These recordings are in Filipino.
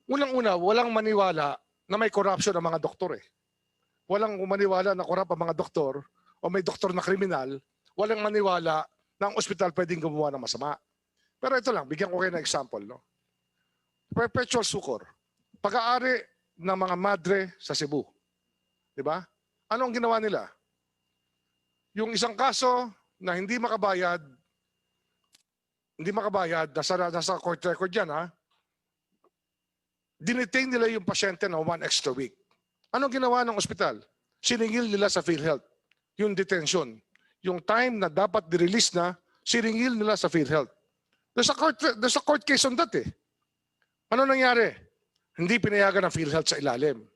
Unang-una, walang maniwala na may corruption ang mga doktor eh. Walang maniwala na corrupt ang mga doktor o may doktor na kriminal. Walang maniwala na ang ospital pwedeng gumawa ng masama. Pero ito lang, bigyan ko kayo ng example. No? Perpetual sucor. Pag-aari ng mga madre sa Cebu. Di ba? Ano ang ginawa nila? Yung isang kaso na hindi makabayad, nasa court record yan ha, dinetain nila yung pasyente na 1 extra week. Anong ginawa ng ospital? Siningil nila sa Philhealth yung detention. Yung time na dapat di-release na, siningil nila sa Philhealth. There's a court case on that eh. Ano nangyari? Hindi pinayagan ng Philhealth sa ilalim.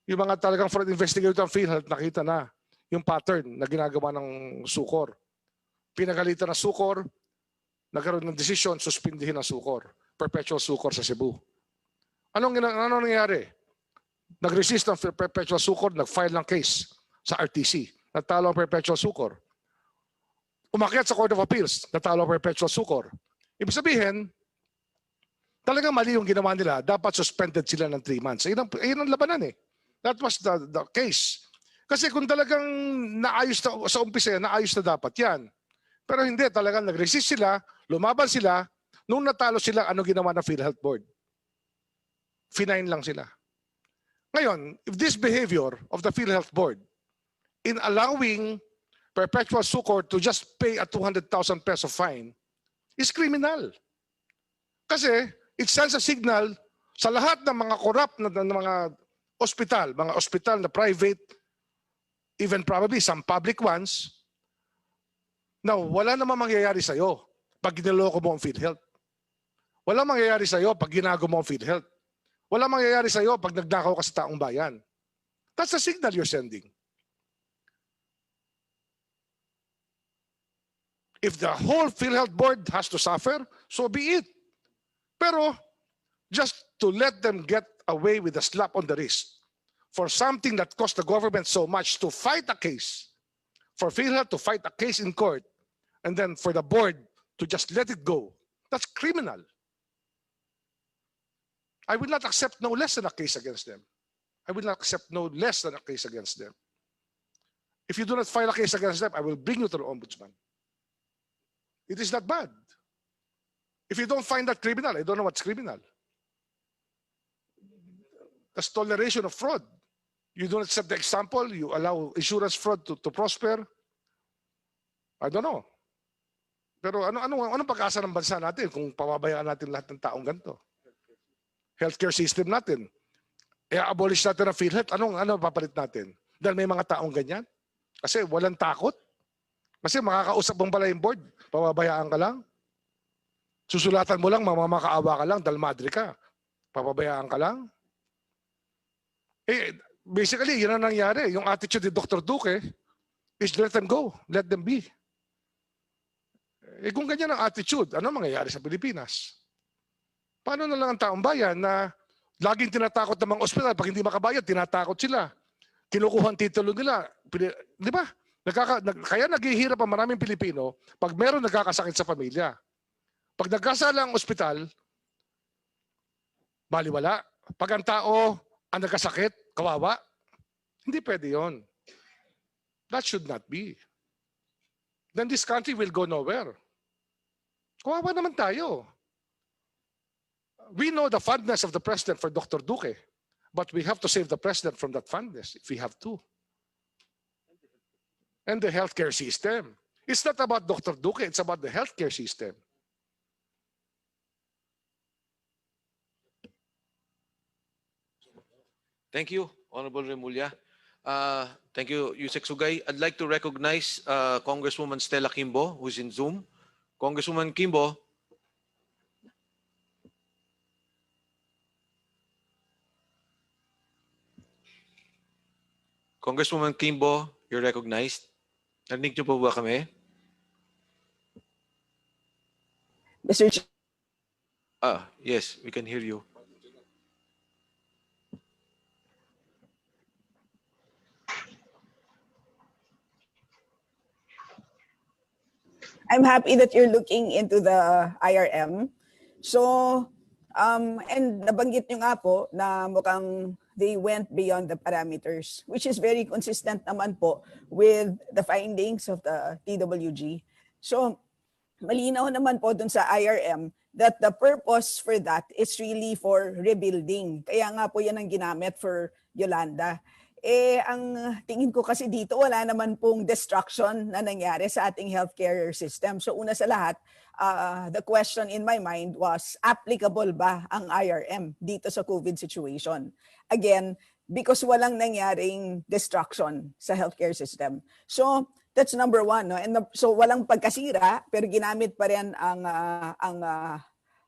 Yung mga talagang fraud investigator ng Philhealth, nakita na yung pattern na ginagawa ng sukor. Pinagalitan ng sukor, nagkaroon ng desisyon, suspindihin ang sukor. Perpetual sukor sa Cebu. Anong nangyari? Nag-resist ng perpetual sukor, nag-file ng case sa RTC. Natalo ang perpetual sukor. Umakyat sa Court of Appeals, natalo ang perpetual sukor. Ibig sabihin, talagang mali yung ginawa nila. Dapat suspended sila ng 3 months. Ayun ang labanan eh. That was the case. Kasi kung talagang naayos na, sa umpisa, naayos na dapat yan. Pero hindi, talagang nag-resist sila, lumaban sila, nung natalo sila, ano ginawa ng Philhealth Board? Finine lang sila. Ngayon, if this behavior of the Philhealth Board in allowing perpetual sucor to just pay a 200,000 peso fine is criminal. Kasi it sends a signal sa lahat ng mga corrupt na mga ospital na private, even probably some public ones, na wala namang mangyayari sa'yo pag giniloko mo ang Philhealth. Wala mangyayari sa'yo pag ginago mo ang Philhealth. Wala mangyayari sa'yo pag nagnakaw ka sa taong bayan. That's a signal you're sending. If the whole Philhealth Board has to suffer, so be it. Pero just to let them get away with a slap on the wrist for something that cost the government so much to fight a case, for Philhealth to fight a case in court, and then for the board to just let it go, that's criminal. I will not accept no less than a case against them. I will not accept no less than a case against them. If you do not file a case against them, I will bring you to the ombudsman. It is not bad. If you don't find that criminal, I don't know what's criminal. That's toleration of fraud. You don't accept the example, you allow insurance fraud to prosper. I don't know. Pero anong pag-asa ng bansa natin kung pababayaan natin lahat ng taong ganito? Healthcare system natin. I-abolish natin ang Philhealth. Ano papalit natin? Dahil may mga taong ganyan? Kasi walang takot? Kasi makakausap mong pala yung board, pababayaan ka lang. Susulatan mo lang, mamamakaawa ka lang, dahil madre ka. Pababayaan ka lang. Eh, basically, yun ang nangyari. Yung attitude ni Dr. Duque is let them go, let them be. Eh kung ganyan ang attitude, ano mangyayari sa Pilipinas? Paano na lang ang taong bayan na laging tinatakot ng mga ospital pag hindi makabayad, tinatakot sila. Kinukuha ang titulo nila. Di ba? Kaya naghihirap ang maraming Pilipino pag meron nagkakasakit sa pamilya. Pag nagkasala ang ospital, baliwala. Pag ang tao ang nagkasakit, kawawa. Hindi pwede yun. That should not be. Then this country will go nowhere. Kawawa naman tayo. We know the fondness of the president for Dr. Duque, but we have to save the president from that fondness if we have to. And the healthcare system. It's not about Dr. Duque, it's about the healthcare system. Thank you, Honorable Remulla. Thank you, Yusek Sugay. I'd like to recognize Congresswoman Stella Kimbo, who's in Zoom. Congresswoman Kimbo. Congresswoman Kimbo, you're recognized. Narinig niyo po ba kami? Mr. Chair. Yes, we can hear you. I'm happy that you're looking into the IRM. So, And nabanggit nyo nga po na mukhang they went beyond the parameters, which is very consistent naman po with the findings of the TWG. So, malinaw naman po dun sa IRM that the purpose for that is really for rebuilding. Kaya nga po yan ang ginamit for Yolanda. Ang tingin ko kasi dito, wala naman pong destruction na nangyari sa ating healthcare system. So una sa lahat, the question in my mind was, applicable ba ang IRM dito sa COVID situation? Again, because walang nangyaring destruction sa healthcare system. So that's number one. No? And so walang pagkasira, pero ginamit pa rin ang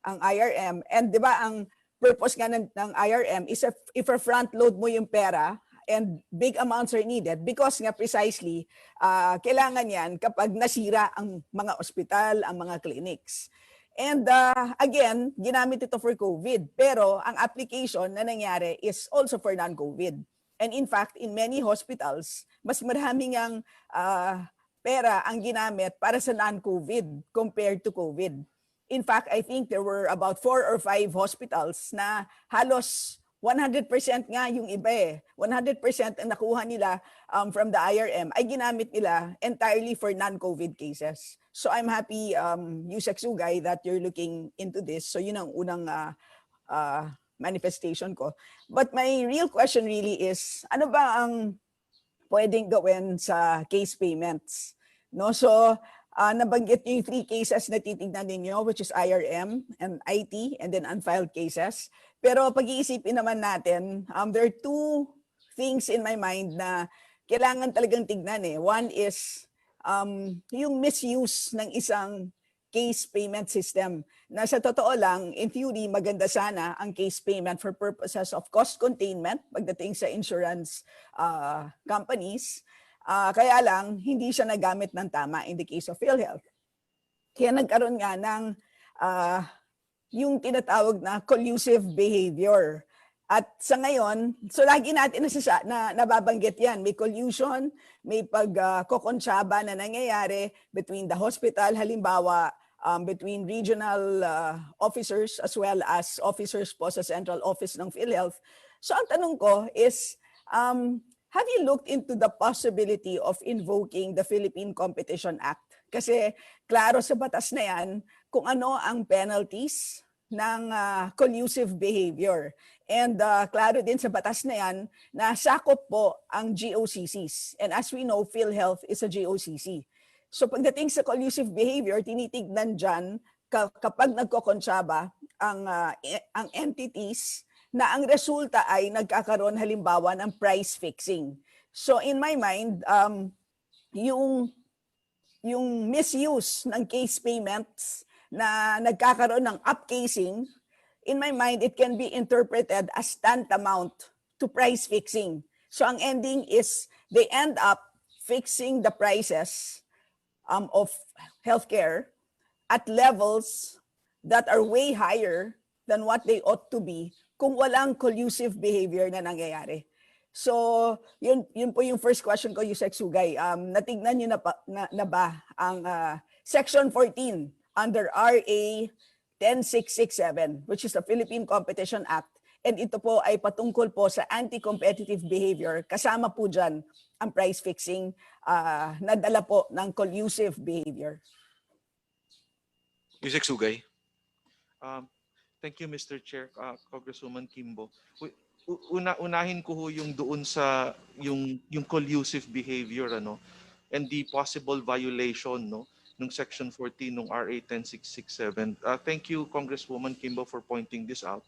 IRM. And di ba ang purpose nga ng IRM is if front load mo yung pera and big amounts are needed because nga precisely kailangan yan kapag nasira ang mga ospital, ang mga clinics. And again, ginamit ito for COVID. Pero ang application na nangyari is also for non-COVID. And in fact, in many hospitals, mas maraming ang pera ang ginamit para sa non-COVID compared to COVID. In fact, I think there were about 4 or 5 hospitals na halos 100% nga yung iba eh. 100% ang nakuha nila from the IRM ay ginamit nila entirely for non-COVID cases. So I'm happy, Yusek Sugay, that you're looking into this. So yun ang unang manifestation ko. But my real question really is, ano ba ang pwedeng gawin sa case payments? No, so nabanggit yung 3 cases na titignan ninyo, which is IRM and IT and then unfiled cases. Pero pag-iisipin naman natin, there are 2 things in my mind na kailangan talagang tignan eh. One is yung misuse ng isang case payment system. Na sa totoo lang, in theory, maganda sana ang case payment for purposes of cost containment pagdating sa insurance companies. Kaya lang, hindi siya nagamit ng tama in the case of Philhealth. Kaya nagkaroon nga ng yung tinatawag na collusive behavior. At sa ngayon, so lagi natin nababanggit yan. May collusion, may pagkokonsyaba na nangyayari between the hospital, halimbawa between regional officers as well as officers po sa central office ng Philhealth. So ang tanong ko is, have you looked into the possibility of invoking the Philippine Competition Act? Kasi klaro sa batas na yan kung ano ang penalties ng collusive behavior. And klaro din sa batas na yan na sakop po ang GOCCs. And as we know, Philhealth is a GOCC. So pagdating sa collusive behavior, tinitignan dyan kapag nagkokonsyaba ang entities na ang resulta ay nagkakaroon halimbawa ng price fixing. So in my mind, yung misuse ng case payments na nagkakaroon ng upcasing, in my mind, it can be interpreted as tantamount to price fixing. So ang ending is they end up fixing the prices of healthcare at levels that are way higher than what they ought to be kung walang collusive behavior na nangyayari. So, yun po yung first question ko, Yusek Sugay. Natignan nyo na ba ang Section 14 under RA 10667, which is the Philippine Competition Act. And ito po ay patungkol po sa anti-competitive behavior. Kasama po dyan ang price fixing na dala po ng collusive behavior. Yusek Sugay. Thank you, Mr. Chair, Congresswoman Kimbo. Unahin ko ho yung doon sa yung collusive behavior and the possible violation ng Section 14 ng RA 10667. Thank you, Congresswoman Kimbo, for pointing this out.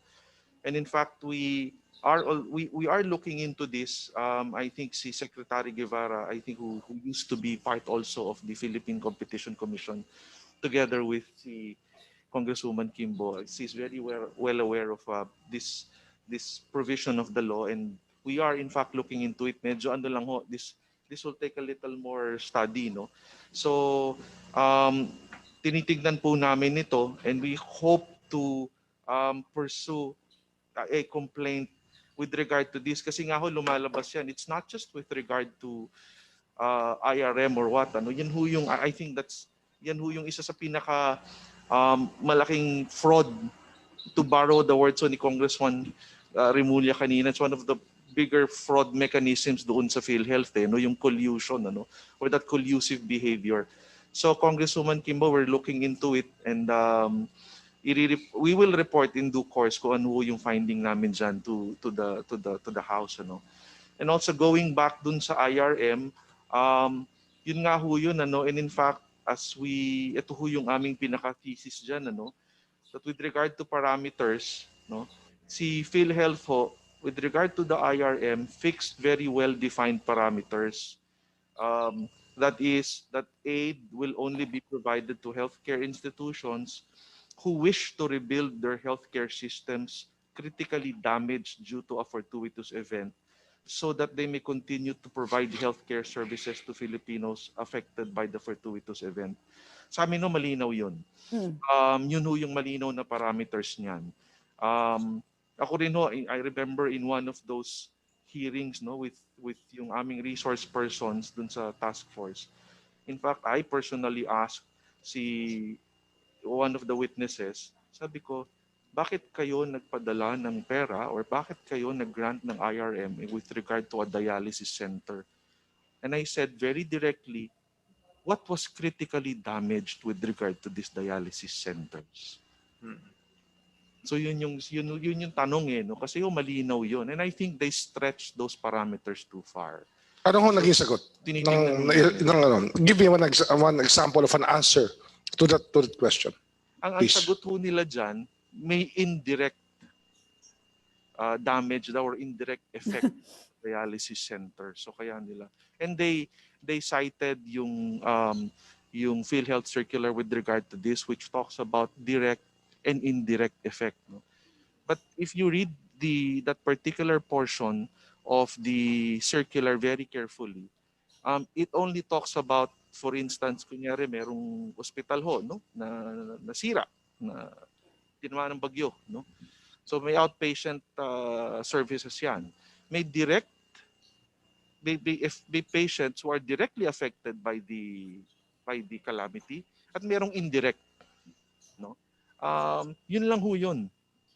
And in fact, we are looking into this. I think si Secretary Guevara, I think who used to be part also of the Philippine Competition Commission, together with si Congresswoman Kimbo, she's very well aware of this provision of the law, and we are in fact looking into it. Medyo lang ho, this will take a little more study, no? So tinitignan po namin ito, and we hope to pursue a complaint with regard to this, kasi nga ho lumalabas yan. It's not just with regard to IRM or what, yan ho yung, I think yan ho yung isa sa pinaka malaking fraud to borrow the words ni Congressman Remulla kanina, it's one of the bigger fraud mechanisms doon sa Philhealth, no, yung collusion, or that collusive behavior. So Congresswoman Kimbo, we're looking into it, and we will report in due course kung ano yung finding namin dyan to the House, And also going back dun sa IRM, yun nga ho yun, and in fact, ito ho yung aming pinaka-thesis dyan, that with regard to parameters, si Philhealth ho, with regard to the IRM, fixed very well-defined parameters. That is, that aid will only be provided to healthcare institutions who wish to rebuild their healthcare systems critically damaged due to a fortuitous event, so that they may continue to provide healthcare services to Filipinos affected by the fortuitous event. Sa amin, malinaw yun. Yun ho yung malinaw na parameters niyan. Ako rin ho, I remember in one of those hearings, with yung aming resource persons dun sa task force. In fact, I personally asked one of the witnesses, sabi ko, bakit kayo nagpadala ng pera or bakit kayo nag-grant ng IRM with regard to a dialysis center? And I said very directly, what was critically damaged with regard to these dialysis centers? So yun yung tanong kasi yung malinaw yun. And I think they stretched those parameters too far. Ano ho naging sagot? Give me one example of an answer to that question. Ang Please. sagot ho nila dyan, may indirect damage daw or indirect effect dialysis center. So kaya nila. And they cited yung PhilHealth circular with regard to this, which talks about direct and indirect effect. But if you read that particular portion of the circular very carefully, it only talks about, for instance, kunyari merong hospital ho, na nasira, na tinamaan ng bagyo, So may outpatient services yan. May patients who are directly affected by the calamity, at merong indirect, yun lang ho yun.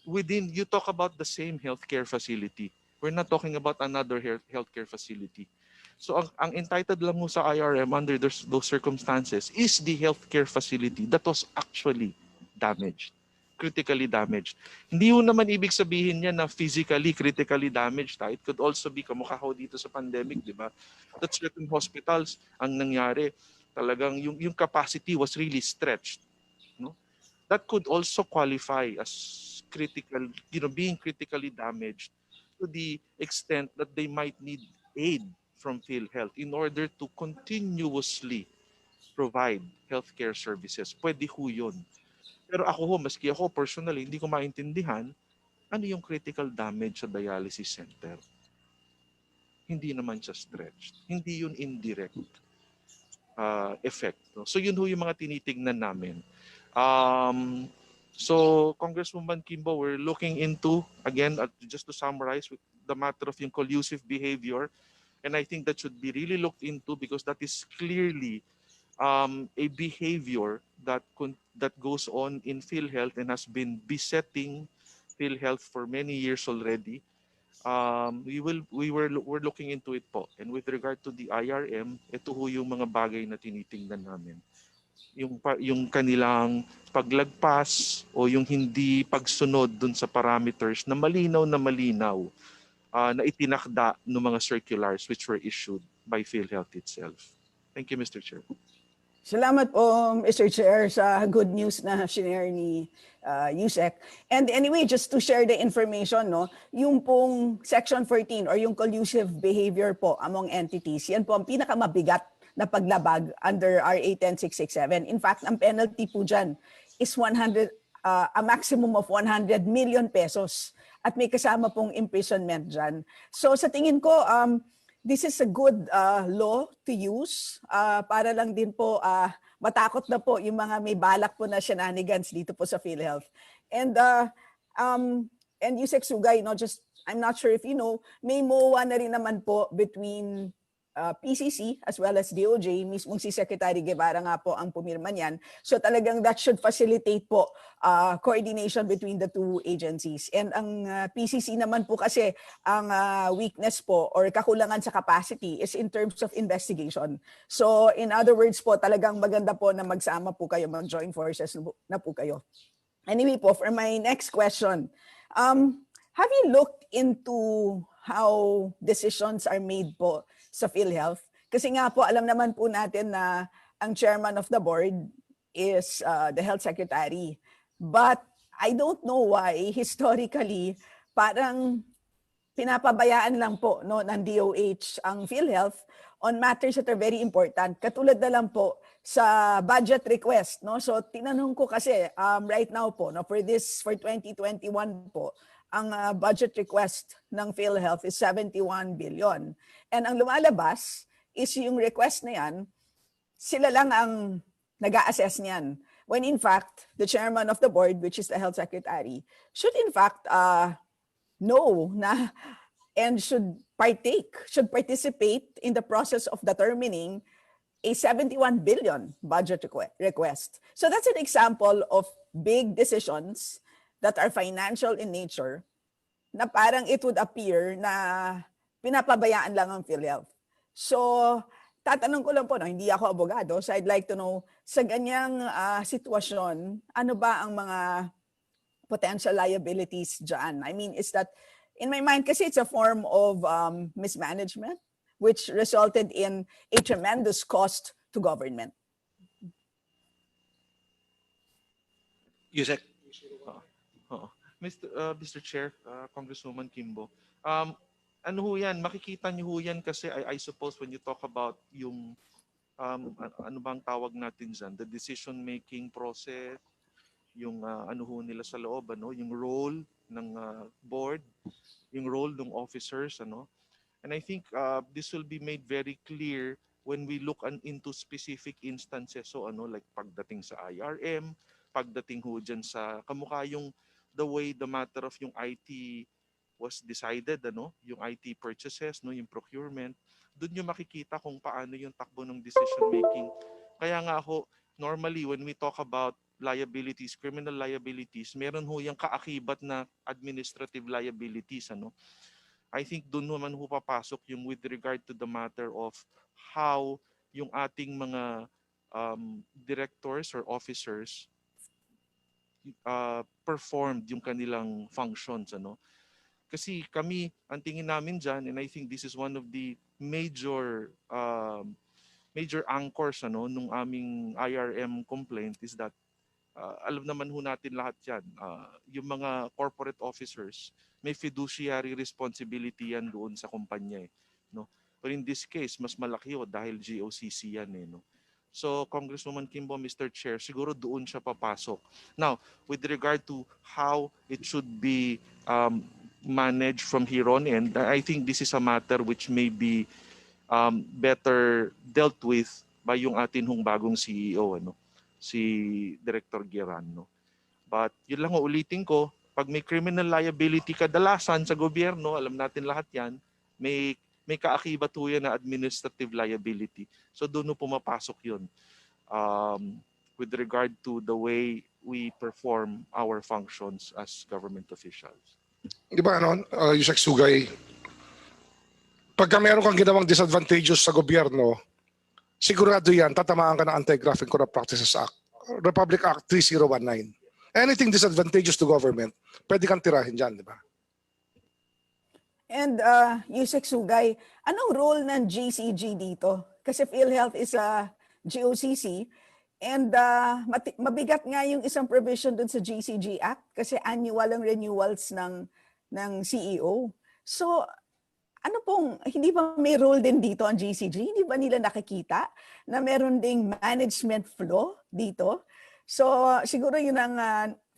You talk about the same healthcare facility. We're not talking about another healthcare facility. So ang entitled lang mo sa IRM under those circumstances is the healthcare facility that was actually damaged, critically damaged. Hindi yun naman ibig sabihin niya na physically, critically damaged. It could also be kamukha ho dito sa pandemic, di ba? That certain hospitals, ang nangyari, talagang yung capacity was really stretched. That could also qualify as critical, being critically damaged to the extent that they might need aid from PhilHealth in order to continuously provide healthcare services. Pwede ho yun. Pero maski ako personally, hindi ko maintindihan ano yung critical damage sa dialysis center. Hindi naman siya stretched. Hindi yun indirect effect. So yun ho yung mga tinitingnan namin. So Congresswoman Kimbo, we're looking into, again, just to summarize, with the matter of yung collusive behavior, and I think that should be really looked into because that is clearly a behavior that goes on in PhilHealth and has been besetting PhilHealth for many years already. We're looking into it po. And with regard to the IRM, ito ho yung mga bagay na tinitingnan namin. Yung kanilang paglagpas o yung hindi pagsunod dun sa parameters na malinaw na itinakda ng mga circulars which were issued by PhilHealth itself. Thank you, Mr. Chair. Salamat po, Mr. Chair, sa good news na shinare ni GOCC. And anyway, just to share the information, yung pong Section 14 or yung collusive behavior po among entities, yan po ang pinakamabigat na paglabag under RA 10667. In fact, ang penalty po dyan is a maximum of 100 million pesos at may kasama pong imprisonment dyan. So sa tingin ko, this is a good law to use para lang din po matakot na po yung mga may balak po na shenanigans dito po sa PhilHealth. And GOCC Sugay, just I'm not sure if you know, may MOA na rin naman po between PCC as well as DOJ, mismong si Secretary Guevara nga po ang pumirma niyan. So talagang that should facilitate po coordination between the two agencies. And ang PCC naman po kasi, ang weakness po or kakulangan sa capacity is in terms of investigation. So in other words po, talagang maganda po na magsama po kayo, mag-join forces na po kayo. Anyway po, for my next question, have you looked into how decisions are made po sa Philhealth? Kasi nga po, alam naman po natin na ang chairman of the board is the health secretary. But I don't know why, historically, parang pinapabayaan lang po no, ng DOH ang Philhealth on matters that are very important. Katulad na lang po sa budget request. No? So tinanong ko kasi right now po, no, for 2021 po, ang budget request ng Philhealth is 71 billion. And ang lumalabas is yung request na yan, sila lang ang nag-a-assess niyan. When in fact, the chairman of the board, which is the health secretary, should in fact know na and should participate in the process of determining a 71 billion budget request. So that's an example of big decisions that are financial in nature na parang it would appear na pinapabayaan lang ang Philhealth. So, tatanong ko lang po, no, hindi ako abogado, so I'd like to know, sa ganyang sitwasyon, ano ba ang mga potential liabilities dyan? I mean, is that, in my mind, kasi it's a form of mismanagement, which resulted in a tremendous cost to government. Yusek. Mr. Chair, Congresswoman Kimbo, ano ho yan, makikita niyo ho yan kasi I suppose when you talk about yung ano bang tawag natin dyan, the decision-making process, yung ano ho nila sa loob, ano, yung role ng board, yung role ng officers, ano. And I think this will be made very clear when we look into specific instances, so ano, like pagdating sa IRM, pagdating ho dyan sa kamukha yung the way the matter of yung IT was decided, ano, yung IT purchases, no, yung procurement, doon yung makikita kung paano yung takbo ng decision making. Kaya nga ho, normally when we talk about liabilities, criminal liabilities, meron ho yung kaakibat na administrative liabilities, ano. I think doon naman ho papasok yung with regard to the matter of how yung ating mga directors or officers performed yung kanilang functions, ano. Kasi kami, ang tingin namin dyan, and I think this is one of the major anchors, ano, nung aming IRM complaint is that alam naman ho natin lahat yan, yung mga corporate officers, may fiduciary responsibility yan doon sa kumpanya, no? But in this case, mas malaki ho dahil GOCC yan, no? So, Congresswoman Kimbo, Mr. Chair, siguro doon siya papasok. Now, with regard to how it should be managed from here on in, I think this is a matter which may be better dealt with by yung atin hong bagong CEO, ano, si Director Gueran, no. But yun lang, ulitin ko, pag may criminal liability kadalasan sa gobyerno, alam natin lahat yan, may kaakibat ho yan na administrative liability. So doon ho pumapasok yun with regard to the way we perform our functions as government officials. Di ba, ano, Yusek Sugay, pagka meron kang ginawang disadvantageous sa gobyerno, sigurado yan, tatamaan ka ng Anti-Graft and Corrupt Practices Act, Republic Act 3019. Anything disadvantageous to government, pwede kang tirahin dyan, di ba? And Yusek Sugay, anong role ng GCG dito? Kasi PhilHealth is a GOCC and mabigat nga yung isang provision dun sa GCG Act kasi annual ang renewals ng CEO. So ano pong, hindi ba may role din dito ang GCG? Hindi ba nila nakikita na meron ding management flaw dito? So siguro yun ang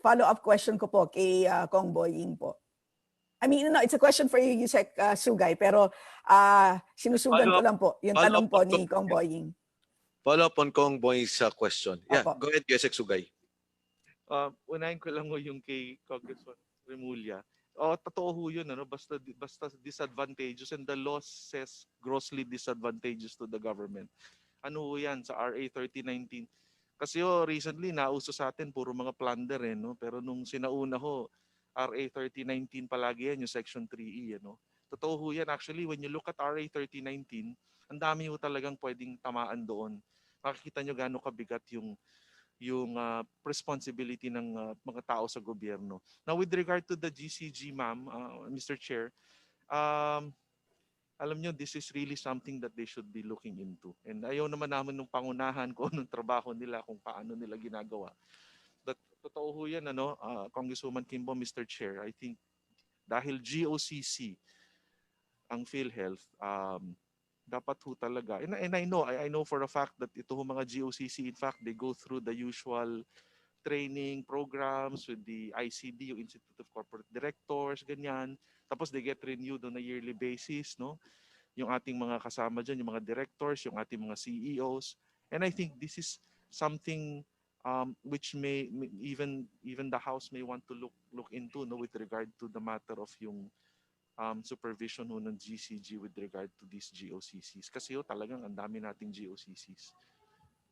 follow-up question ko po kay Kong Boying po. I mean, no, it's a question for you, Yusek Sugay, pero sinusugan ko lang po yung tanong po ni Kong Boying. Follow up on Kong Boying's question. Yeah, Opo. go ahead, Yusek Sugay. Unahin ko lang ho yung kay Congressman Remulla. totoo ho yun, ano? Basta disadvantageous, and the law says grossly disadvantageous to the government. Ano ho yan sa RA 3019? Kasi recently nauso sa atin puro mga plunder no? Pero nung sinauna ho, RA 3019 palagi yan, yung Section 3E, ano? Totoo ho yan. Actually, when you look at RA 3019, ang dami ho talagang pwedeng tamaan doon. Makikita nyo gaano kabigat yung responsibility ng mga tao sa gobyerno. Now, with regard to the GCG, ma'am, Mr. Chair, alam nyo, this is really something that they should be looking into. And ayaw naman namin nung pangunahan kung anong trabaho nila, kung paano nila ginagawa. But totoo ho yan, Congresswoman Kimbo, Mr. Chair, I think dahil GOCC ang Philhealth, dapat ho talaga, and I know for a fact that ito ho mga GOCC, in fact, they go through the usual training programs with the ICD, yung Institute of Corporate Directors, ganyan. Tapos they get renewed on a yearly basis, no? Yung ating mga kasama dyan, yung mga directors, yung ating mga CEOs. And I think this is something which may even the House may want to look into, no, with regard to the matter of yung supervision ho ng GCG with regard to these GOCCs. Kasi talagang ang dami nating GOCCs.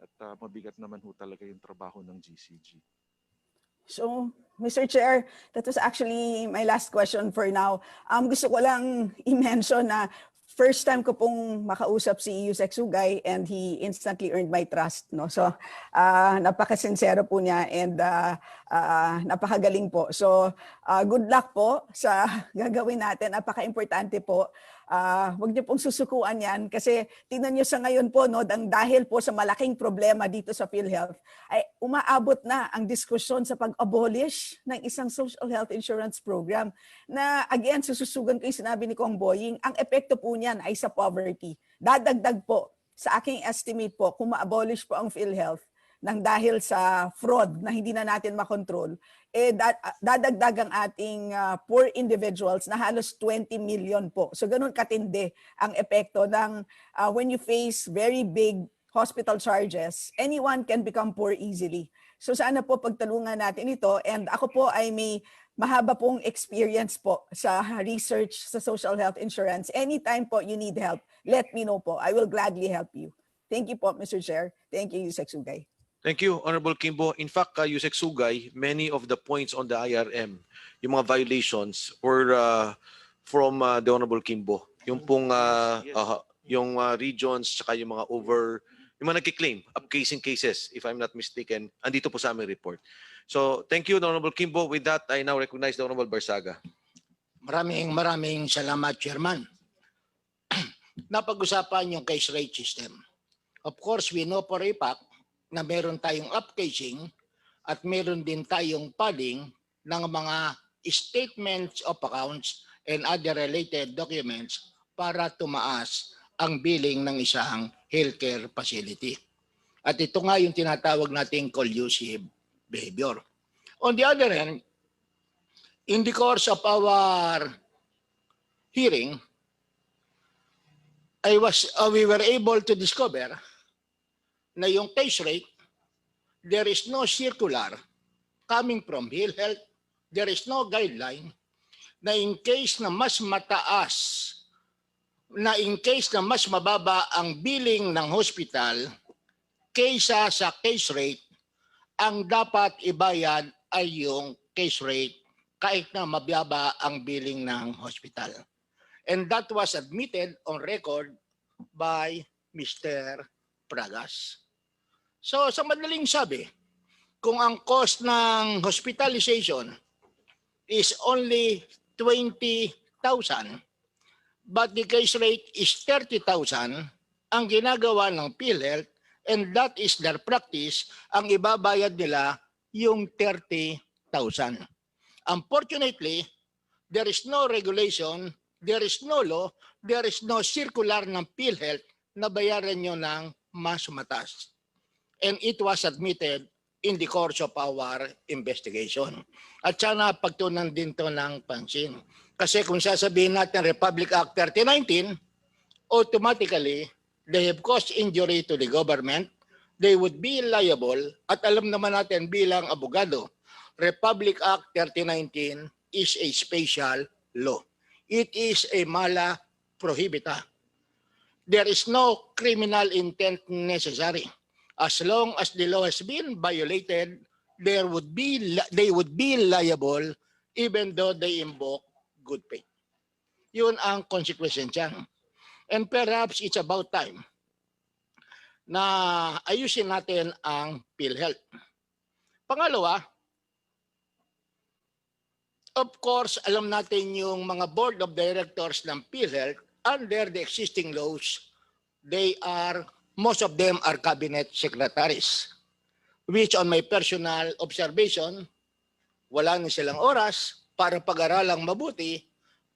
At mabigat naman ho talaga yung trabaho ng GCG. So, Mr. Chair, that was actually my last question for now. Gusto ko lang i-mention na first time ko pong makausap si Yusek Sugay and he instantly earned my trust. No? So, napakasinsero po niya and napakagaling po. So, good luck po sa gagawin natin. Napaka-importante po. Huwag niyo pong susukuan yan kasi tingnan niyo sa ngayon po, no, dahil po sa malaking problema dito sa Philhealth, ay umaabot na ang diskusyon sa pag-abolish ng isang social health insurance program na again, sususugan ko yung sinabi ni Kong Boying, ang epekto po niyan ay sa poverty. Dadagdag po, sa aking estimate po, kung ma-abolish po ang Philhealth nang dahil sa fraud na hindi na natin makontrol, dadagdag ang ating poor individuals na halos 20 million po. So ganun katindi ang epekto ng when you face very big hospital charges, anyone can become poor easily. So sana po pagtulungan natin ito, and ako po ay may mahaba pong experience po sa research sa social health insurance. Anytime po you need help, let me know po. I will gladly help you. Thank you po, Mr. Chair. Thank you, Yusek Sugay. Thank you, Honorable Kimbo. In fact, Yusek Sugay, many of the points on the IRM, yung mga violations were from the Honorable Kimbo. Yung pong yung regions, tsaka yung mga yung mga nagkiklaim, upcasing cases, if I'm not mistaken, andito po sa aming report. So, thank you, Honorable Kimbo. With that, I now recognize the Honorable Barsaga. Maraming salamat, Chairman. Napag-usapan yung case rate system. Of course, we know for a fact na meron tayong upcasing at meron din tayong padding ng mga statements of accounts and other related documents para tumaas ang billing ng isang healthcare facility. At ito nga yung tinatawag nating collusive behavior. On the other hand, in the course of our hearing, we were able to discover na yung case rate, there is no circular coming from Philhealth, there is no guideline na in case na mas mataas, na in case na mas mababa ang billing ng hospital kaysa sa case rate, ang dapat ibayad ay yung case rate kahit na mababa ang billing ng hospital. And that was admitted on record by Mr. Pragas. So sa madaling sabi, kung ang cost ng hospitalization is only 20,000 but the case rate is 30,000, ang ginagawa ng PhilHealth, and that is their practice, ang ibabayad nila yung 30,000. Unfortunately, there is no regulation, there is no law, there is no circular ng PhilHealth na bayaran nyo ng mas mataas. And it was admitted in the course of our investigation. At sana pagtunan din to ng pansin. Kasi kung sasabihin natin Republic Act 3019, automatically, they have caused injury to the government, they would be liable, at alam naman natin bilang abogado, Republic Act 3019 is a special law. It is a mala prohibita. There is no criminal intent necessary. As long as the law has been violated, they would be liable even though they invoke good faith. Yun ang consequence niyan. And perhaps it's about time na ayusin natin ang Philhealth. Pangalawa, of course, alam natin yung mga board of directors ng Philhealth under the existing laws, most of them are cabinet secretaries, which on my personal observation, wala na silang oras para pag-aralang mabuti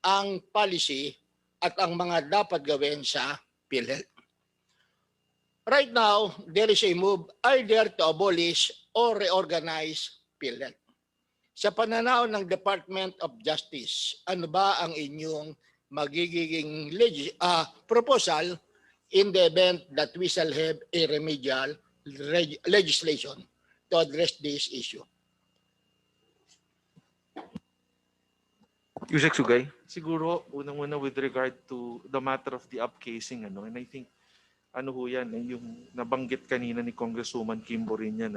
ang policy at ang mga dapat gawin sa Philhealth. Right now, there is a move either to abolish or reorganize Philhealth. Sa pananaw ng Department of Justice, ano ba ang inyong magiging proposal in the event that we shall have a remedial legislation to address this issue? Yusek Sugay. Siguro, unang-una with regard to the matter of the upcasing, and I think, yung nabanggit kanina ni Congresswoman Kimbo rin yan,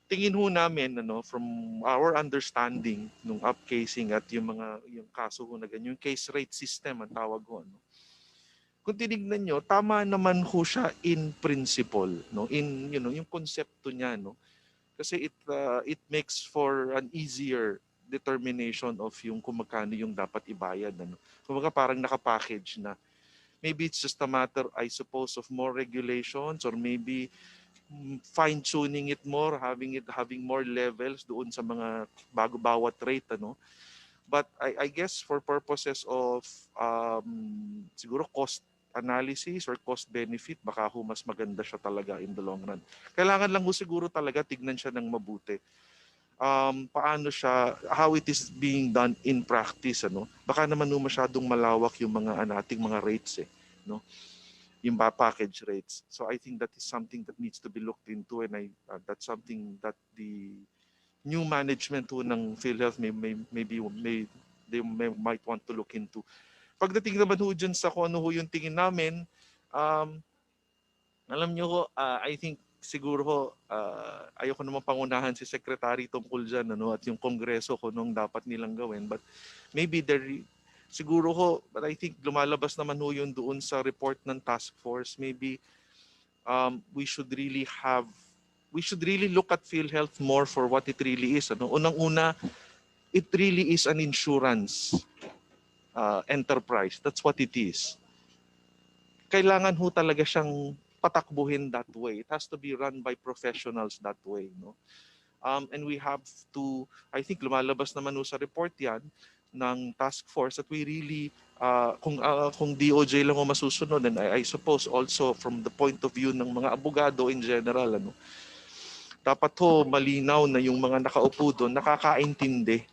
tingin ho namin, from our understanding nung upcasing at yung kaso ho na ganyan, yung case rate system ang tawag ho, kung tinignan nyo, tama naman ho siya in principle, yung konsepto niya, kasi it makes for an easier determination of yung kung magkano yung dapat ibayad. Kumbaga parang nakapackage na. Maybe it's just a matter, I suppose, of more regulations or maybe fine-tuning it more, having more levels doon sa mga bawat rate. But I guess for purposes of siguro cost analysis or cost benefit, baka ho mas maganda siya talaga in the long run. Kailangan lang ho siguro talaga tignan siya ng mabuti. Paano siya, how it is being done in practice, baka naman masyadong malawak yung ating mga rates, yung package rates. So I think that is something that needs to be looked into, and that's something that the new management ng Philhealth they might want to look into. Pagdating naman ho dyan sa kung ano ho yung tingin namin, alam nyo ho, I think siguro ayoko naman pangunahan si Secretary tungkol dyan, at yung Kongreso kung anong dapat nilang gawin. But maybe siguro ho, but I think lumalabas naman ho yun doon sa report ng task force. Maybe we should really look at Philhealth more for what it really is. Unang-una, it really is an insurance enterprise. That's what it is. Kailangan ho talaga siyang patakbuhin that way. It has to be run by professionals that way. And we have to, I think lumalabas naman sa report yan ng task force that we really, kung DOJ lang masusunod, and I suppose also from the point of view ng mga abogado in general, dapat ho malinaw na yung mga nakaupo doon nakakaintindi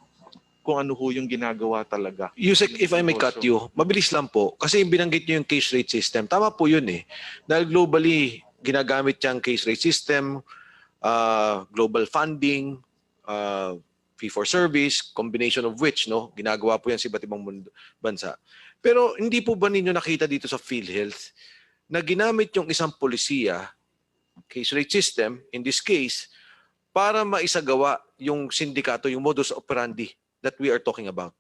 kung ano ho yung ginagawa talaga. Yusek, if I may cut you, mabilis lang po. Kasi binanggit nyo yung case rate system. Tama po yun Dahil globally, ginagamit yung case rate system, global funding, fee for service, combination of which, ginagawa po yan sa iba't ibang bansa. Pero hindi po ba ninyo nakita dito sa Philhealth na ginamit yung isang polisiya, case rate system, in this case, para maisagawa yung sindikato, yung modus operandi that we are talking about?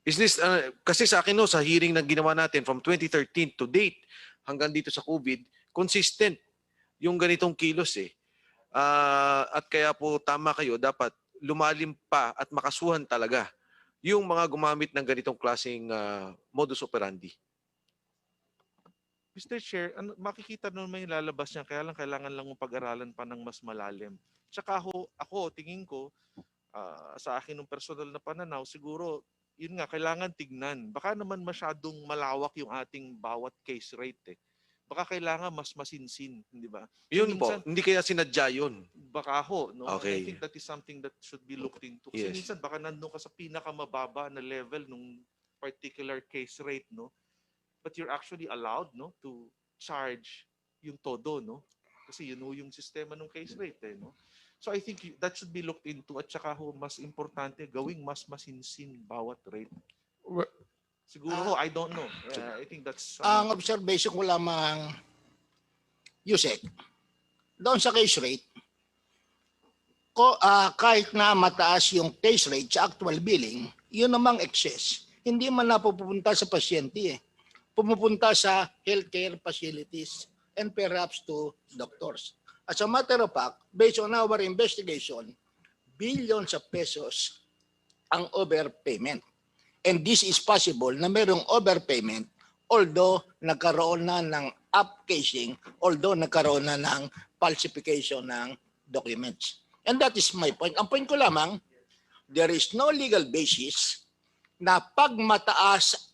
Is this, kasi sa akin sa hearing na ginawa natin from 2013 to date, hanggang dito sa COVID, consistent yung ganitong kilos at kaya po tama kayo, dapat lumalim pa at makasuhan talaga yung mga gumamit ng ganitong klaseng modus operandi. Mr. Chair, makikita naman yung lalabas niya, kaya lang kailangan lang pag-aralan pa ng mas malalim. Tsaka ako, tingin ko, sa akin ng personal na pananaw, siguro, yun nga, kailangan tignan. Baka naman masyadong malawak yung ating bawat case rate Baka kailangan mas masinsin, di ba? Yun po, hindi kaya sinadya yun. Baka ho, Okay. And I think that is something that should be looked into. Kasi Yes. minsan baka nandun ka sa pinakamababa na level nung particular case rate, But you're actually allowed, to charge yung todo, Kasi yun yung sistema ng case rate, So I think that should be looked into, at saka ho, mas importante, gawing mas masinsin bawat rate. Well, Siguro ho, I don't know. I think that's... Ang observation ko lamang, Yusek, doon sa case rate, kahit na mataas yung case rate sa actual billing, yun namang excess. Hindi man napupunta sa pasyente eh. Pumupunta sa healthcare facilities and perhaps to doctors. As a matter of fact, based on our investigation, billions of pesos ang overpayment. And this is possible na mayroong overpayment although nagkaroon na ng upcasing, although nagkaroon na ng falsification ng documents. And that is my point. Ang point ko lamang, there is no legal basis na pag mataas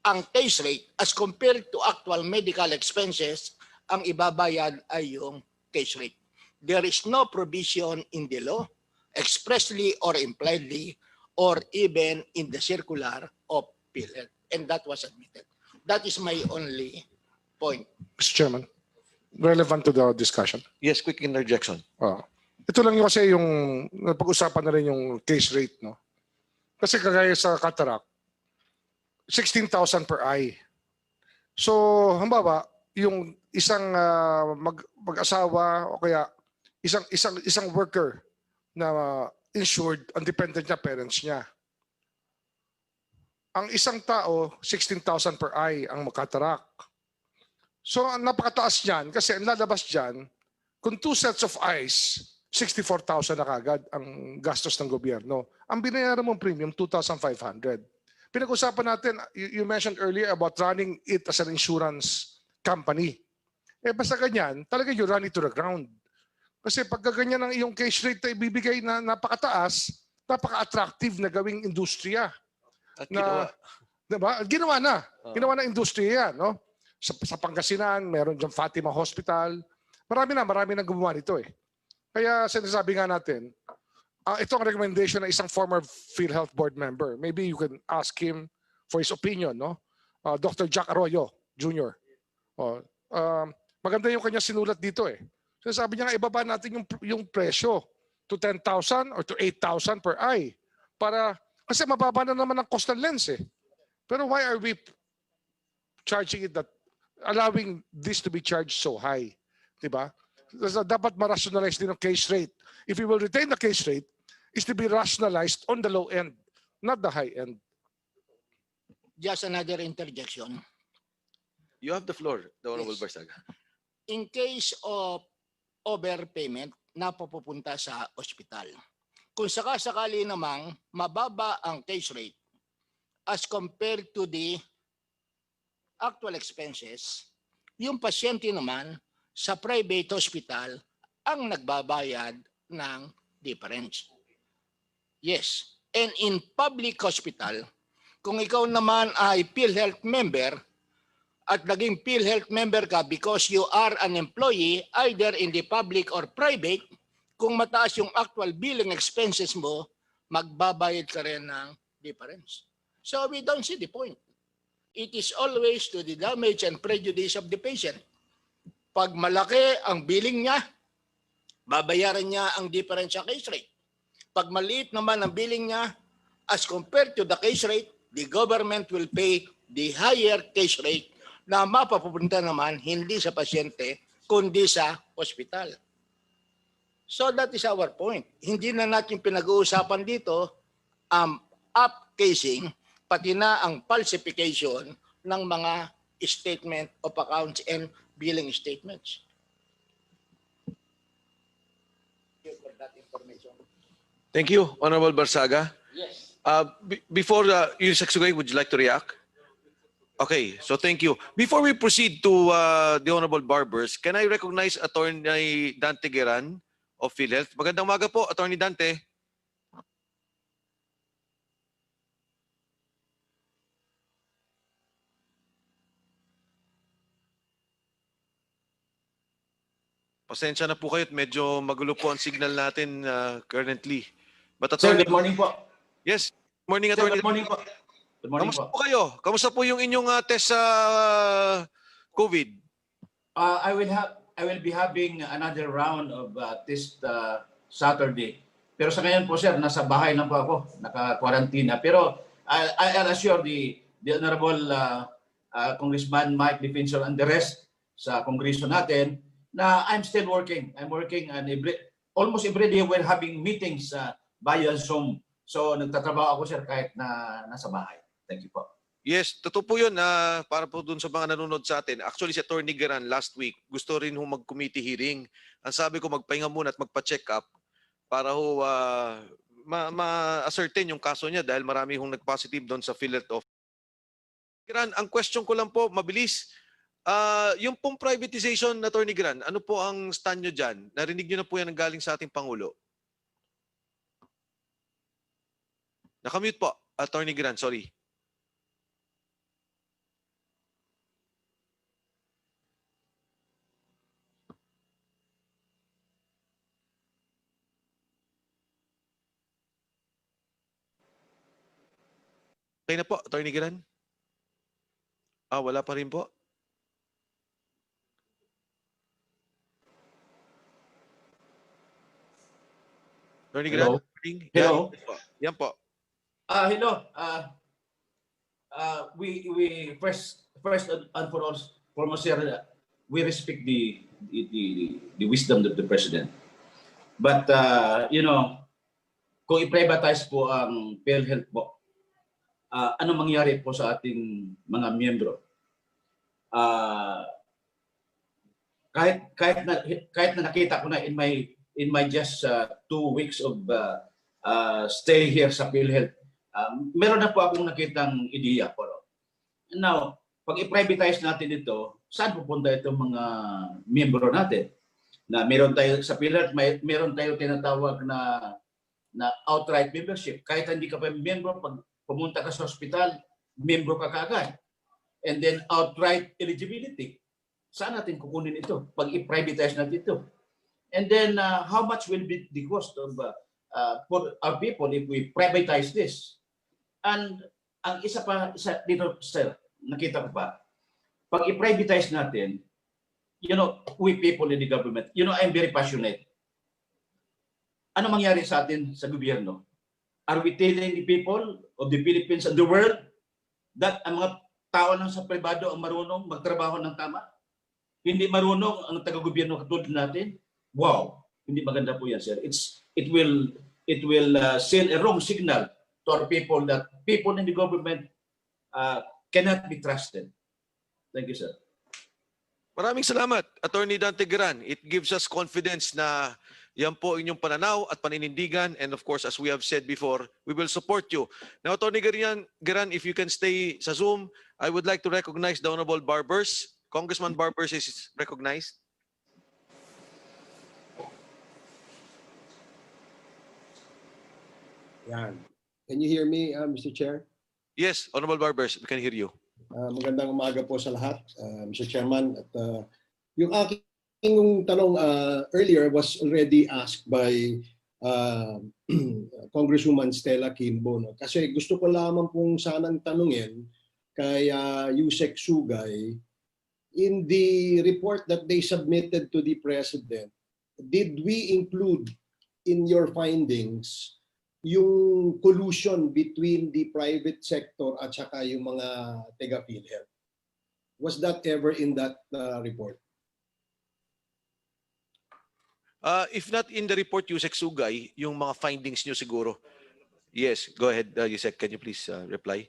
ang case rate as compared to actual medical expenses, ang ibabayad ay yung case rate. There is no provision in the law, expressly or impliedly, or even in the circular of Philhealth. And that was admitted. That is my only point. Mr. Chairman, relevant to the discussion. Yes, quick interjection. Ito lang yung kasi yung napag-usapan na rin yung case rate, no? Kasi kagaya sa cataract, 16,000 per eye. So, halimbawa, yung isang mag-asawa o kaya isang worker na insured, ang dependent niya, parents niya. Ang isang tao, 16,000 per eye ang mag-cataract. So, ang napakataas niyan kasi ang lalabas diyan, kung 2 sets of eyes, 64,000 na kagad ang gastos ng gobyerno. Ang binayaran mong premium, 2,500. Pinag-usapan natin, you mentioned earlier about running it as an insurance company. Basta ganyan, talaga you run it to the ground. Kasi pag ganyan ang iyong case rate na ibibigay na napakataas, napaka-attractive na gawing industriya. At ginawa. Diba? Ginawa na. Ginawa na industriya yan. No? Sa Pangasinan, meron dyan Fatima Hospital. Marami na gumawa nito eh. Kaya sinasabi nga natin, ito ang recommendation ng isang former Philhealth board member. Maybe you can ask him for his opinion, no? Dr. Jack Arroyo Jr. Maganda yung kanya sinulat dito eh. Sinasabi niya nga ibaba natin yung presyo to 10,000 or to 8,000 per eye. Kasi mababa na naman ang cost ng lens eh. Pero why are we charging it allowing this to be charged so high? Diba? Dapat ma-rationalize din ang case rate. If we will retain the case rate, is to be rationalized on the low end, not the high end. Just another interjection. You have the floor, the Honorable Yes. Barsaga. In case of overpayment, napupunta sa ospital. Kung sakasakali namang mababa ang case rate as compared to the actual expenses, yung pasyente naman sa private hospital ang nagbabayad ng difference. Yes. And in public hospital, kung ikaw naman ay Philhealth member at naging Philhealth member ka because you are an employee either in the public or private, kung mataas yung actual billing expenses mo, magbabayad ka rin ng difference. So we don't see the point. It is always to the damage and prejudice of the patient. Pag malaki ang billing niya, babayaran niya ang difference sa case rate. Pag maliit naman ang billing niya, as compared to the case rate, the government will pay the higher case rate na mapapupunta naman hindi sa pasyente, kundi sa hospital. So that is our point. Hindi na natin pinag-uusapan dito ang upcasing, pati na ang falsification ng mga statement of accounts and billing statements. Thank you, Honorable Barsaga. Yes. Before Yusek Sugay, would you like to react? Okay, so thank you. Before we proceed to the Honorable Barbers, can I recognize Attorney Dante Geran of Philhealth? Magandang umaga po, Attorney Dante. Pasensya na po kayo at medyo magulo po ang signal natin currently. But Sir, Attorney, good morning po. yes, morning Sir, Attorney. good morning po. Good morning Kamusta po. po kayo? Kamusta po yung inyong test sa I I will be having another round of test Saturday. Pero sa ngayon po, sir, nasa bahay lang po ako, naka-quarantina. Pero I'll assure the Honorable Congressman Mike Defensor and the rest sa kongreso natin na I'm still working. I'm working and almost every day we're having meetings via Zoom. So nagtatrabaho ako, sir, kahit na nasa bahay. Thank you po. Yes, totoo po yun. Para po dun sa mga nanonood sa atin. Actually, si Attorney Geran last week, gusto rin ho mag-committee hearing. Ang sabi ko, magpahinga muna at magpa-check up para ho ma-ascertain yung kaso niya dahil marami hong nag-positive doon sa Philhealth of. Geran, ang question ko lang po, mabilis. Yung pong privatization, Attorney Geran, ano po ang stand nyo dyan? Narinig nyo na po yan ang galing sa ating Pangulo. Nakamute po, Attorney Geran, sorry. Okay na po, Attorney Geran? Wala pa rin po. Attorney Geran? Hello? Yan po. Hello. We first and foremost, sir, we respect the wisdom of the president. But kung i-privatize po ang Philhealth po, ano mangyari po sa ating mga miyembro? Kahit na nakita ko na in my just 2 weeks of stay here sa Philhealth, meron na po akong nakitang ideya po. Now, pag i-privatize natin ito, saan pupunta itong mga miyembro natin? Na meron tayo sa Philhealth, meron tayo tinatawag na outright membership. Kahit hindi ka pa miyembro, pag pumunta ka sa hospital, miyembro ka kaagad. And then outright eligibility. Saan natin kukunin ito pag i-privatize natin ito? And then how much will be the cost of for our people if we privatize this? And ang isa dito, sir, nakita ko pa, pag i-privatize natin, we people in the government, I'm very passionate. Ano mangyari sa atin sa gobyerno? Are we telling the people of the Philippines and the world that ang mga tao lang sa pribado ang marunong magtrabaho ng tama? Hindi marunong ang taga-gobyerno katulad natin? Wow, hindi maganda po yan, sir. It will send a wrong signal to our people that people in the government cannot be trusted. Thank you, sir. Maraming salamat, Attorney Dante Geran. It gives us confidence na yan po inyong pananaw at paninindigan. And of course, as we have said before, we will support you. Now, Attorney Geran, if you can stay sa Zoom, I would like to recognize the Honorable Barbers. Congressman Barbers is recognized. Yan. Can you hear me, Mr. Chair? Yes, Honorable Barbers, we can hear you. Magandang umaga po sa lahat, Mr. Chairman. At yung aking tanong earlier was already asked by Congresswoman Stella Kimbo. No? Kasi gusto ko lamang pong sanang tanungin kay GOCC Sugay, in the report that they submitted to the President, did we include in your findings yung collusion between the private sector at saka yung mga taga-Philhealth? Was that ever in that report? If not in the report, Yusek Sugay, yung mga findings nyo siguro. Yes, go ahead, Yusek. Can you please reply?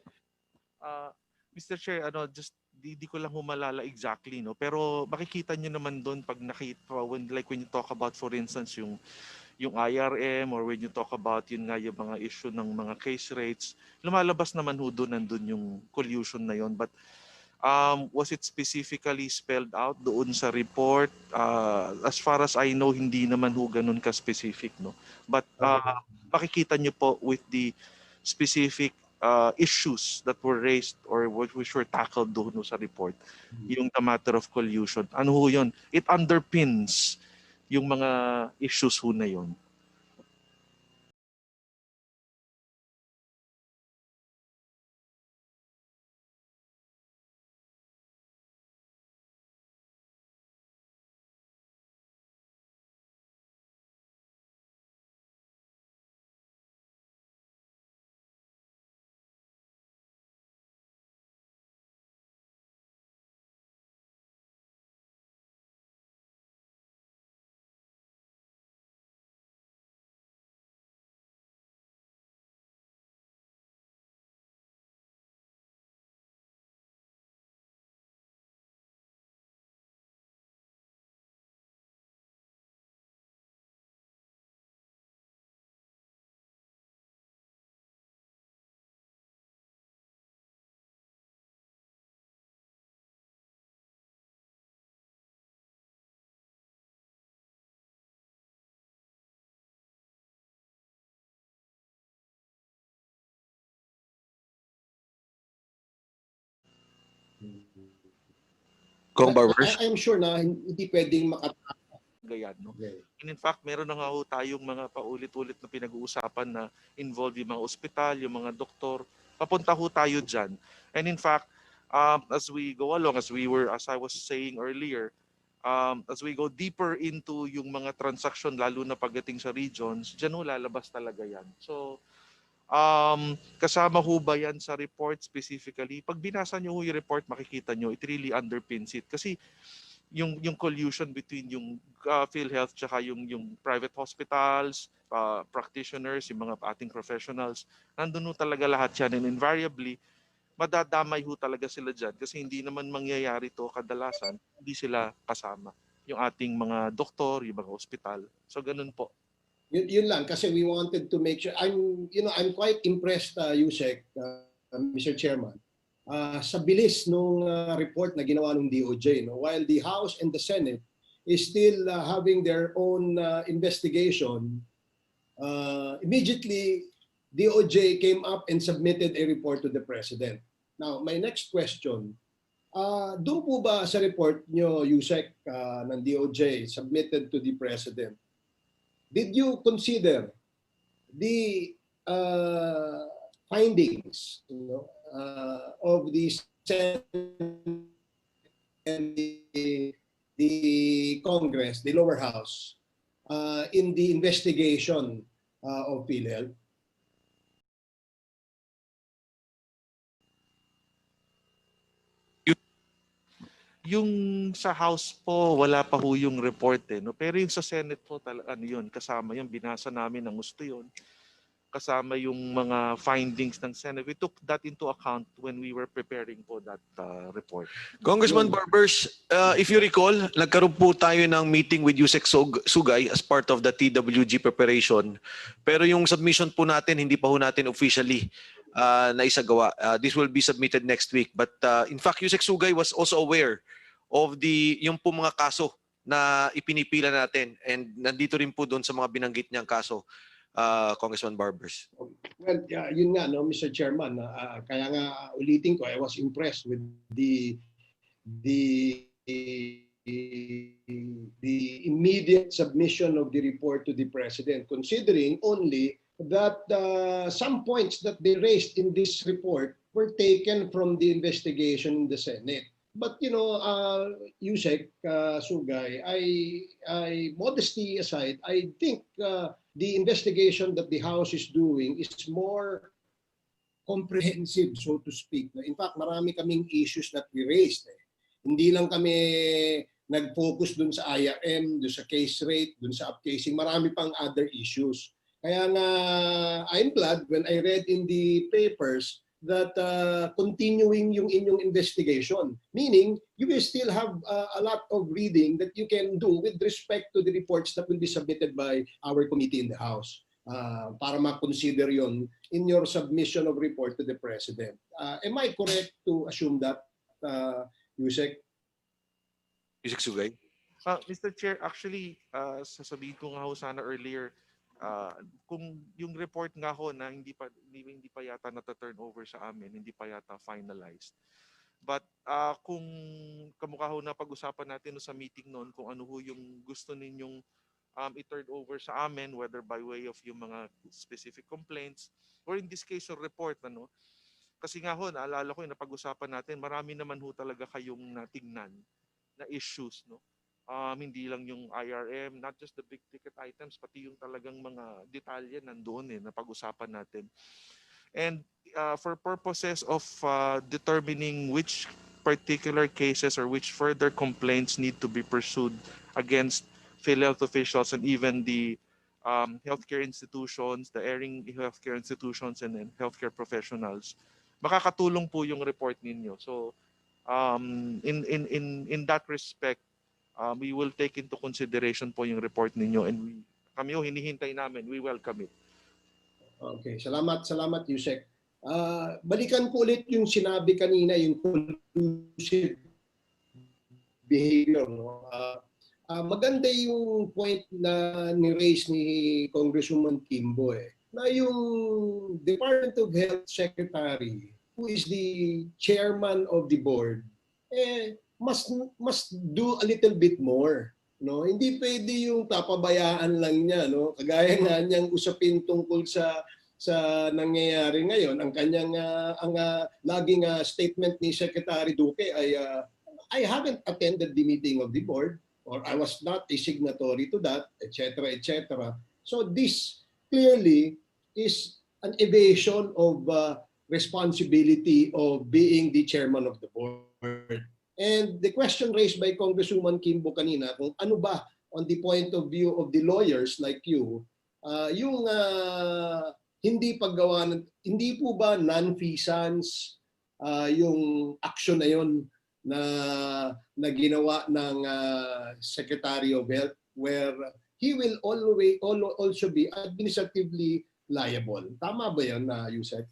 Mr. Chair, just di ko lang humalala exactly, no, pero makikita niyo naman doon pag nakita when you talk about, for instance, yung IRM, or when you talk about yung mga issue ng mga case rates, lumalabas naman ho doon, nandun yung collusion na yon. But was it specifically spelled out doon sa report? As far as I know, hindi naman ho ganun ka-specific, no. But makikita niyo po with the specific issues that were raised or which were tackled doon sa report, yung the matter of collusion. Ano ho yun? It underpins yung mga issues ho na yun. Kong Barbers. I'm sure na hindi pwedeng Gayan, no? Okay. And in fact, meron na nga ho tayong mga paulit-ulit na pinag-uusapan na involved yung mga ospital, yung mga doktor. Papunta ho tayo dyan. And in fact, as we go along, as I was saying earlier, as we go deeper into yung mga transaction, lalo na pagdating sa regions, dyan ho lalabas talaga yan. So, kasama ho ba yan sa report specifically? Pag binasa nyo ho yung report, makikita nyo, it really underpins it. Kasi yung collusion between yung Philhealth tsaka yung private hospitals, practitioners, yung mga ating professionals, nandun ho talaga lahat yan. And invariably, madadamay ho talaga sila dyan kasi hindi naman mangyayari to kadalasan, hindi sila kasama. Yung ating mga doktor, yung mga hospital. So ganun po. Yun lang kasi we wanted to make sure I'm quite impressed Yusek, Mr. Chairman, sa bilis nung report na ginawa ng DOJ, no, while the House and the Senate is still having their own investigation. Immediately DOJ came up and submitted a report to the President. Now my next question, doon po ba sa report nyo, Yusek, ng DOJ submitted to the President, did you consider the findings, of the Senate and the Congress, the lower house, in the investigation of Philhealth? Yung sa House po, wala pa ho yung report no? Pero yung sa Senate po, yun, kasama yung binasa namin ng gusto yun. Kasama yung mga findings ng Senate. We took that into account when we were preparing po that report. Congressman Barbers, if you recall, nagkaroon po tayo ng meeting with GOCC Sugay as part of the TWG preparation. Pero yung submission po natin, hindi pa ho natin officially naisagawa. This will be submitted next week. But in fact, GOCC Sugay was also aware of yung po mga kaso na ipinipila natin. And nandito rin po doon sa mga binanggit niyang kaso, Congressman Barbers. Well, yun nga, no, Mr. Chairman, kaya nga ulitin ko, I was impressed with the immediate submission of the report to the President, considering only that some points that they raised in this report were taken from the investigation in the Senate. But Yusek, Sugay, I modesty aside, I think the investigation that the House is doing is more comprehensive, so to speak. In fact, marami kaming issues that we raised. Hindi lang kami nag-focus dun sa IRM, dun sa case rate, dun sa upcasing. Marami pang other issues. Kaya nga, I'm glad when I read in the papers that continuing yung inyong investigation, meaning you will still have a lot of reading that you can do with respect to the reports that will be submitted by our committee in the House para ma-consider yon in your submission of report to the President. Am I correct to assume that, Yusek? GOCC Sugay. Mr. Chair, actually, sasabihin ko nga ho sana earlier, kung yung report nga ho na hindi pa yata na-turn over sa amin, hindi pa yata finalized. But kung kamukha ho na pag-usapan natin sa meeting noon kung ano ho yung gusto ninyong i-turn over sa amin, whether by way of yung mga specific complaints or in this case yung report, kasi nga ho, naalala ko yung napag-usapan natin, marami naman ho talaga kayong natingnan na issues, no? Hindi lang yung IRM, not just the big ticket items, pati yung talagang mga detalye nandoon na pag-usapan natin. And for purposes of determining which particular cases or which further complaints need to be pursued against Philhealth officials and even the healthcare institutions, the erring healthcare institutions and healthcare professionals, makakatulong po yung report ninyo. So in that respect, we will take into consideration po yung report ninyo and kami hinihintay namin, we welcome it. Okay, salamat Yusek. Balikan ko ulit yung sinabi kanina, yung collusive behavior. No? Maganda yung point na ni-raise ni Congresswoman Kimbo na yung Department of Health Secretary, who is the chairman of the board, must do a little bit more. No, hindi pwede yung papabayaan lang niya, no. Kagaya nga niyang usapin tungkol sa nangyayari ngayon, ang kanyang laging statement ni Secretary Duque ay I haven't attended the meeting of the board or I was not a signatory to that, etc., etc. So this clearly is an evasion of responsibility of being the chairman of the board. And the question raised by Congresswoman Kimbo kanina, kung ano ba on the point of view of the lawyers like you, yung hindi paggawa ng, hindi po ba non-feasance yung action na yun na ginawa ng Secretary of Health where he will also be administratively liable. Tama ba yun, Yusek?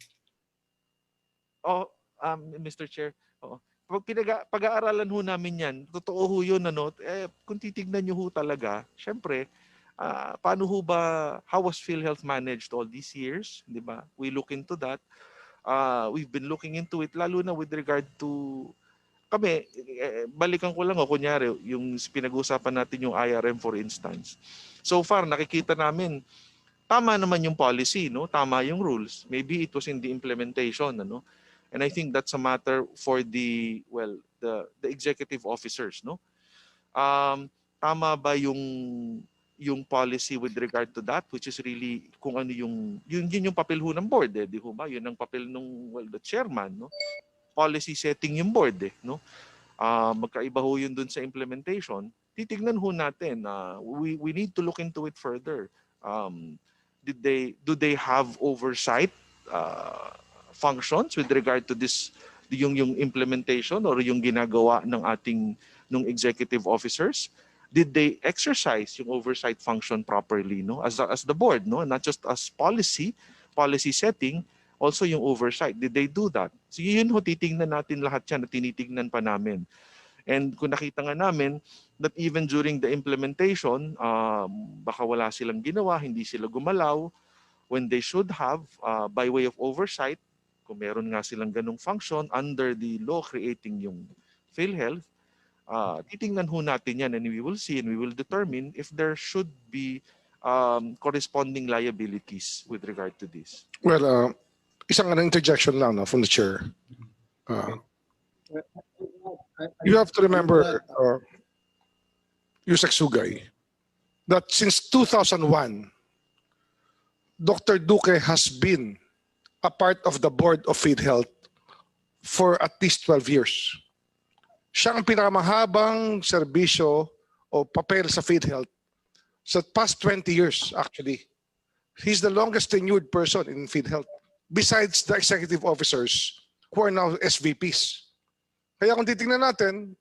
Mr. Chair, pag-aaralan ho namin yan, totoo ho yun, ano, kung titignan nyo ho talaga, syempre, paano ho ba, how was PhilHealth managed all these years, di ba? We look into that. We've been looking into it, lalo na with regard to, kami, balikan ko lang, kunyari, yung pinag-uusapan natin yung IRM for instance. So far, nakikita namin, tama naman yung policy, no? Tama yung rules. Maybe it was in the implementation, ano? And I think that's a matter for the executive officers, no? Tama ba yung policy with regard to that, which is really kung ano yun yung papel ho ng board, di ho ba? Yun ang papel ng the chairman, no? Policy setting yung board, no? Magkaiba ho yun dun sa implementation. Titignan ho natin, we need to look into it further. Do they have oversight functions with regard to this, yung implementation or yung ginagawa ng ating executive officers? Did they exercise yung oversight function properly, no, as the board, no, not just as policy setting, also yung oversight, did they do that? So yun ho, titingnan natin lahat yan, na tinitingnan pa namin. And kung nakita nga namin that even during the implementation, baka wala silang ginawa, hindi sila gumalaw when they should have, by way of oversight, kung meron nga silang ganung function under the law creating yung PhilHealth, titingnan ho natin yan and we will see and we will determine if there should be corresponding liabilities with regard to this. Well, isang interjection lang from the chair. You have to remember, Yusek Sugay, that since 2001, Dr. Duque has been a part of the board of PhilHealth for at least 12 years. Siya ang pinakamahabang serbisyo o papel sa PhilHealth sa past 20 years, actually. He's the longest tenured person in PhilHealth, besides the executive officers who are now SVPs. Kaya kung titingnan natin,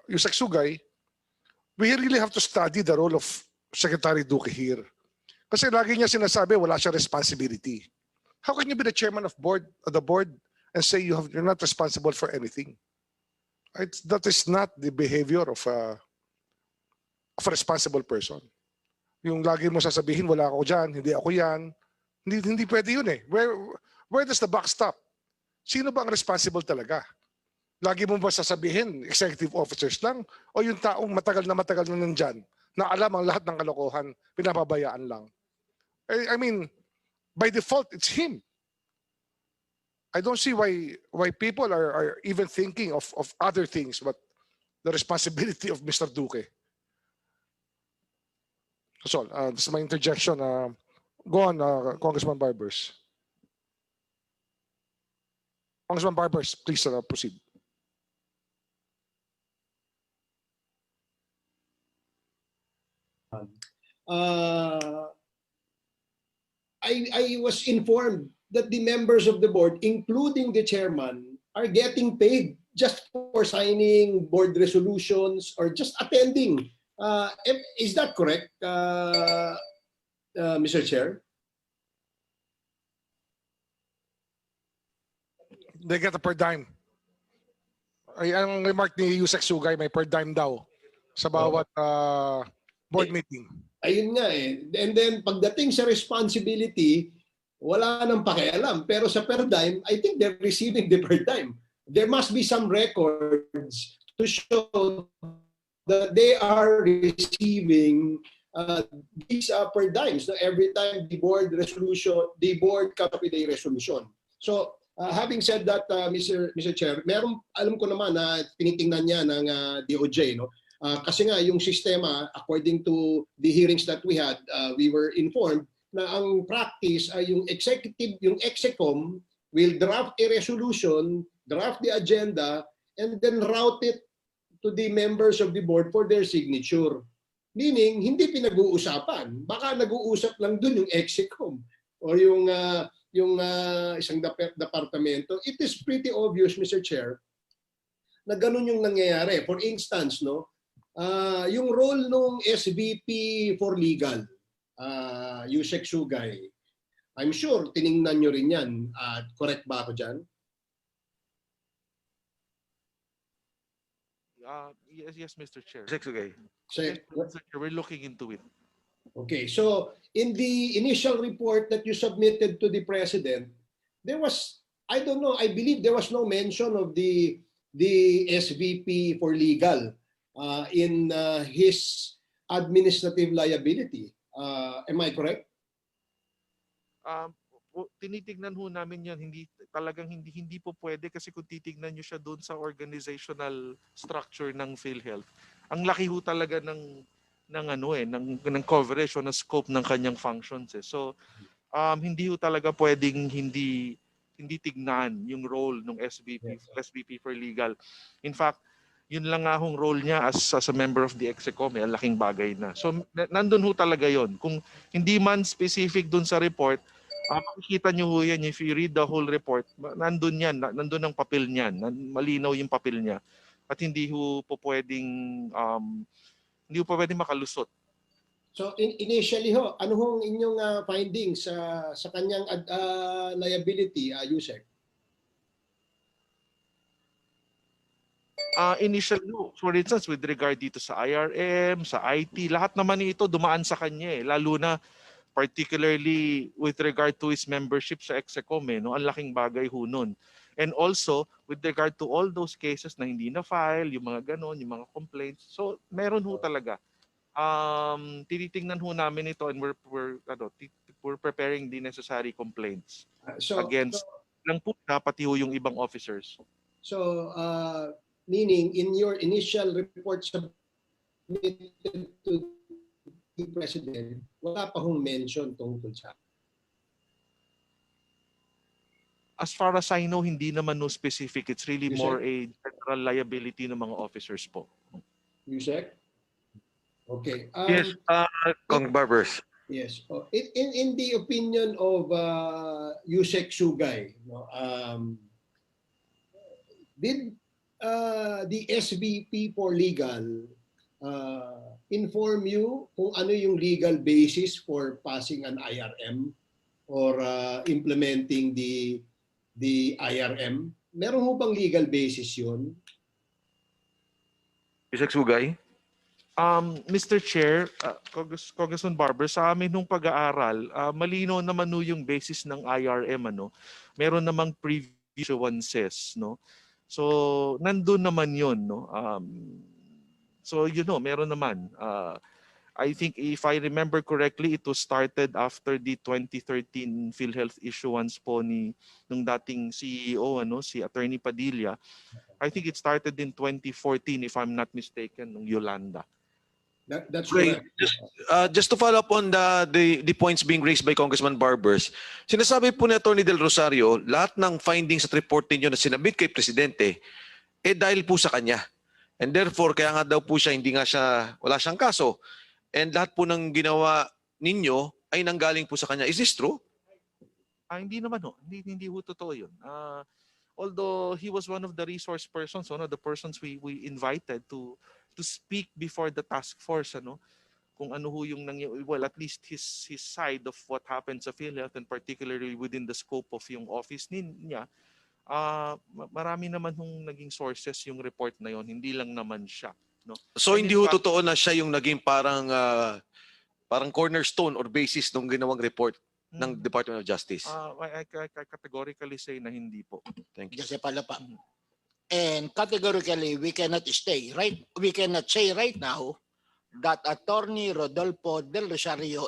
Yusek Sugay, we really have to study the role of Secretary Duque here. Kasi lagi niya sinasabi, wala siya responsibility. How can you be the chairman of the board and say you're not responsible for anything? That is not the behavior of a responsible person. Yung lagi mo sasabihin, wala ako dyan, hindi ako yan. Hindi pwede yun eh. Where does the buck stop? Sino ba ang responsible talaga? Lagi mo ba sasabihin, executive officers lang? O yung taong matagal na nandyan, na alam ang lahat ng kalokohan, pinapabayaan lang? I mean, by default, it's him. I don't see why people are even thinking of other things but the responsibility of Mr. Duque. That's all. This is my interjection. Go on, Congressman Barbers. Congressman Barbers, please proceed. I was informed that the members of the board, including the chairman, are getting paid just for signing board resolutions or just attending. Is that correct, Mr. Chair? They get a per dime. Ang remark ni Yusek Sugay, may per dime daw sa bawat board meeting. Ayun nga eh. And then pagdating sa responsibility, wala nang pakialam. Pero sa per dime, I think they're receiving the per dime. there must be some records to show that they are receiving these per dimes, no? Every time the board comes up with a resolution. So having said that, Mr. Chair, alam ko naman na tinitingnan niya ng DOJ, no? Kasi nga yung sistema, according to the hearings that we had, we were informed na ang practice ay yung execom will draft a resolution, draft the agenda, and then route it to the members of the board for their signature. Meaning, hindi pinag-uusapan. Baka nag-uusap lang dun yung execom or yung isang departamento. It is pretty obvious, Mr. Chair, na ganun yung nangyayari. For instance, no, yung role ng SVP for Legal, Yusek Sugay, I'm sure tiningnan nyo rin yan. Correct ba ako dyan? Yes, Mr. Chair. Okay. Say, Mr. Chair, we're looking into it. okay, so in the initial report that you submitted to the President, there was, I don't know, I believe there was no mention of the SVP for Legal in his administrative liability. Am I correct? Tinitignan ho namin yan, hindi po pwede kasi kung titignan niyo siya doon sa organizational structure ng Philhealth, ang laki ho talaga ng coverage o ng scope ng kanyang functions eh. So hindi ho talaga pwedeng hindi tignan yung role ng SVP for Legal. In fact, yun lang nga hong role niya as a member of the Execom, ang laking bagay na. So nandun ho talaga yon. Kung hindi man specific dun sa report, makikita nyo ho yan, if you read the whole report, nandun yan, nandun ang papel niyan, malinaw yung papel niya. At hindi ho po pwedeng, hindi ho pa pwedeng makalusot. So initially ho, ano hong inyong findings sa kanyang liability, Yusek? Initially, for instance, with regard dito sa IRM, sa IT, lahat naman ito dumaan sa kanya eh, lalo na particularly with regard to his membership sa Execom, no? Ang laking bagay ho nun. And also, with regard to all those cases na hindi na-file, yung mga ganon, yung mga complaints. So, meron ho talaga. Tinitingnan ho namin ito and we're preparing the necessary complaints against lang po pati ho yung ibang officers. So, meaning in your initial report submitted to the President, wala pa hong mention tungkol sa. As far as I know, hindi naman no specific. It's really Yusek? more a general liability ng mga officers po. Yusek? Okay. Yes, Kong Barbers. Yes. In the opinion of Yusek Sugay, no, did the SVP for Legal inform you kung ano yung legal basis for passing an IRM or implementing the IRM? Meron mo bang legal basis yun? Yusek Sugay? Mr. Chair, Congressman Barber, sa amin nung pag-aaral, malino naman no yung basis ng IRM, ano. Meron namang previous issuances, no. So nandun naman yun, no. So meron naman. I think if I remember correctly, it was started after the 2013 Philhealth issuance po nung dating CEO, si Attorney Padilla. I think it started in 2014 if I'm not mistaken, nung Yolanda. That's Great. correct. Just to follow up on the points being raised by Congressman Barbers, sinasabi po ni Atty. Del Rosario, lahat ng findings at report ninyo na sinabit kay Presidente, dahil po sa kanya. And therefore, kaya nga daw po siya, wala siyang kaso. And lahat po ng ginawa ninyo ay nanggaling po sa kanya. Is this true? Hindi naman ho. Hindi ho totoo yun. Although he was one of the resource persons, one of the persons we invited to speak before the task force, kung ano ho yung at least his side of what happened sa Philhealth and particularly within the scope of yung office niya. Marami naman hong naging sources yung report na yon, hindi lang naman siya, no. So And hindi in ho fact, totoo na siya yung naging parang cornerstone or basis ng ginawang report ng Department of Justice? I categorically say na hindi po. Thank you. Kasi pala pa. And categorically, we cannot say right now that Attorney Rodolfo Del Rosario